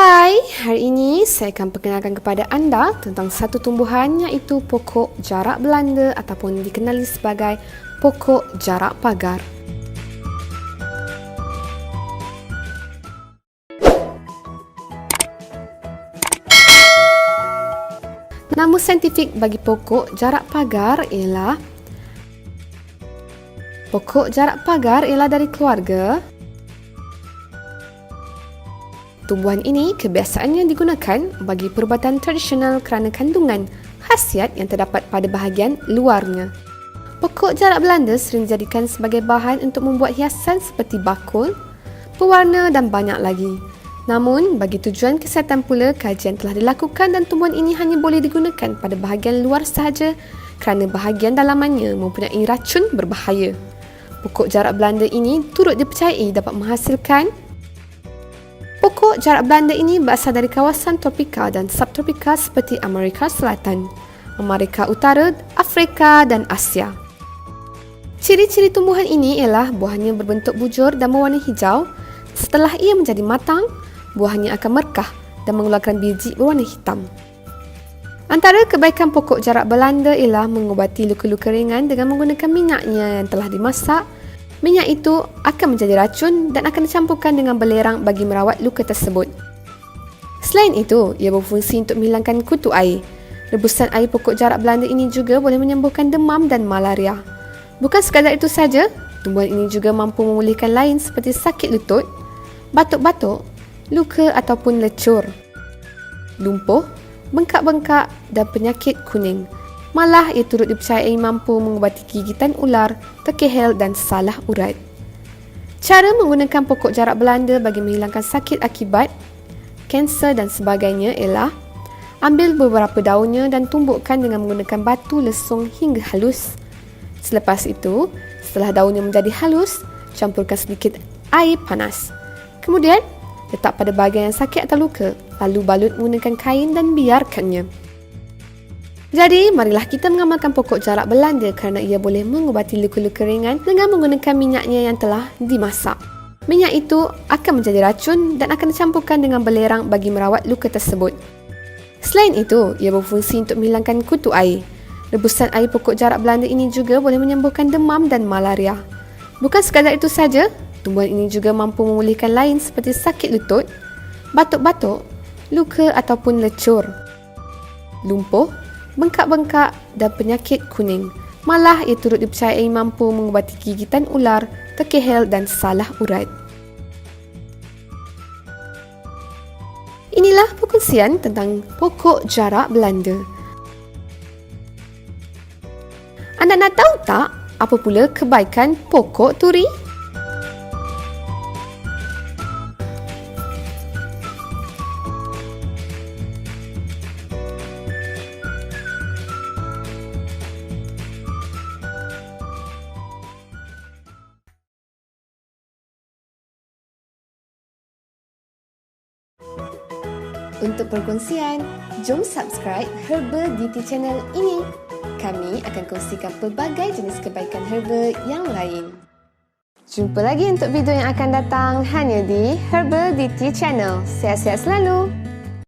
Hai, hari ini saya akan perkenalkan kepada anda tentang satu tumbuhan iaitu pokok jarak Belanda ataupun dikenali sebagai pokok jarak pagar. Nama saintifik bagi pokok jarak pagar ialah dari keluarga. Tumbuhan ini kebiasaannya digunakan bagi perubatan tradisional kerana kandungan khasiat yang terdapat pada bahagian luarnya. Pokok jarak Belanda sering dijadikan sebagai bahan untuk membuat hiasan seperti bakul, pewarna dan banyak lagi. Namun, bagi tujuan kesihatan pula, kajian telah dilakukan dan tumbuhan ini hanya boleh digunakan pada bahagian luar sahaja kerana bahagian dalamannya mempunyai racun berbahaya. Pokok jarak Belanda ini turut dipercayai dapat menghasilkan. Pokok jarak Belanda ini berasal dari kawasan tropika dan subtropika seperti Amerika Selatan, Amerika Utara, Afrika dan Asia. Ciri-ciri tumbuhan ini ialah buahnya berbentuk bujur dan berwarna hijau. Setelah ia menjadi matang, buahnya akan merkah dan mengeluarkan biji berwarna hitam. Antara kebaikan pokok jarak Belanda ialah mengubati luka-luka ringan dengan menggunakan minyaknya yang telah dimasak. Minyak itu akan menjadi racun dan akan dicampurkan dengan belerang bagi merawat luka tersebut. Selain itu, ia berfungsi untuk menghilangkan kutu air. Rebusan air pokok jarak Belanda ini juga boleh menyembuhkan demam dan malaria. Bukan sekadar itu saja, tumbuhan ini juga mampu memulihkan lain seperti sakit lutut, batuk-batuk, luka ataupun lecur, lumpuh, bengkak-bengkak dan penyakit kuning. Malah ia turut dipercayai mampu mengubati gigitan ular, terkehel dan salah urat. Cara menggunakan pokok jarak Belanda bagi menghilangkan sakit akibat kanser dan sebagainya ialah ambil beberapa daunnya dan tumbukkan dengan menggunakan batu lesung hingga halus. Selepas itu, setelah daunnya menjadi halus, campurkan sedikit air panas. Kemudian, letak pada bahagian yang sakit atau luka, lalu balut menggunakan kain dan biarkannya. Jadi, marilah kita mengamalkan pokok jarak Belanda kerana ia boleh mengubati luka-luka ringan dengan menggunakan minyaknya yang telah dimasak. Minyak itu akan menjadi racun dan akan dicampurkan dengan belerang bagi merawat luka tersebut. Selain itu, ia berfungsi untuk menghilangkan kutu air. Rebusan air pokok jarak Belanda ini juga boleh menyembuhkan demam dan malaria. Bukan sekadar itu saja, tumbuhan ini juga mampu memulihkan lain seperti sakit lutut, batuk-batuk, luka ataupun lecur, lumpuh, bengkak-bengkak dan penyakit kuning. Malah ia turut dipercayai mampu mengubati gigitan ular, terkehel dan salah urat. Inilah perkongsian tentang pokok jarak Belanda. Anda nak tahu tak apa pula kebaikan pokok turi? Untuk perkongsian, jom subscribe Herbal DT Channel ini. Kami akan kongsikan pelbagai jenis kebaikan herbal yang lain. Jumpa lagi untuk video yang akan datang hanya di Herbal DT Channel. Sihat-sihat selalu!